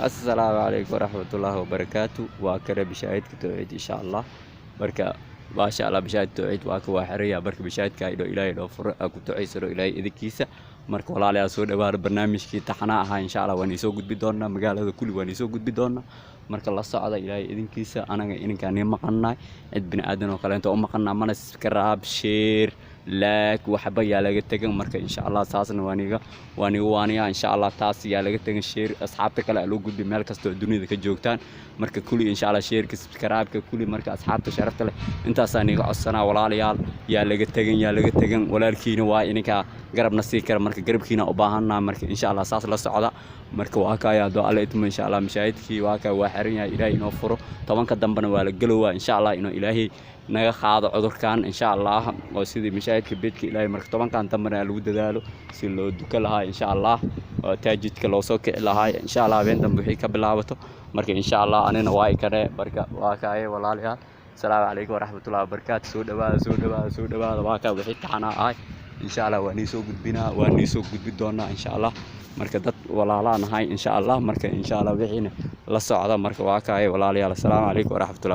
السلام عليكم ورحمة الله وبركاته وكره بشاهد كتوعد إن شاء الله بركة ما شاء الله بشاهد توعد وكوا حرية بركة بشاهد كايدو إلهي لو فرق كتوعيس رو إلهي إذا كيسة مرك ولا على سود أبار برنامج كي تحناها إن شاء الله ونيسو قد بدورنا مقال هذا كل ونيسو قد بدورنا مرك الله صعد إلهي إذا كيسة أنا إن كان يوم قناي عد بن آدم وقال أنت أم قنا ما نسكراب شير لاك وحبايا laga tagan marka insha Allah saasna waaniga insha Allah taas yaa laga tagan sheer asxaabta kale loo gudbi meel kasto dunida ka joogtaan marka kulli insha Allah sheerka subscribe-ka kulli marka asxaabta sharafta leh intaas aniga codsanaa walaalayaal yaa laga tagan walaalkiina waa ininka garabna sii kara marka garabkiina u baahanaa marka insha Allah saas la socda marka waa ka yaado alla itma insha Allah mashaahidkii waa ka waa xiran yahay Ilaahay inoo furo tobanka dambana waa la galowaa insha Allah inoo Ilaahay naga qaado cudurkan insha Allah oo sidii mashaahidka beedka Ilaahay marka tobankan dambana lagu dadaalo si loo duka lahaa insha Allah oo taajidka loo soo kici lahaa insha Allah been dambe wixii ka bilaabato marka insha Allah anina waa kare marka waa kaay walaalayaal assalaamu calaykum waraxmatullaahi wabarakaatuh soo dhawaada waa ka wixii taxana ah insha Allah waa nii soo gudbi doonaa insha Allah marka dad walaalaan ahay insha Allah marka insha Allah wixiina la socda marka waa kaay walaalayaal assalaamu calaykum waraxmatullaahi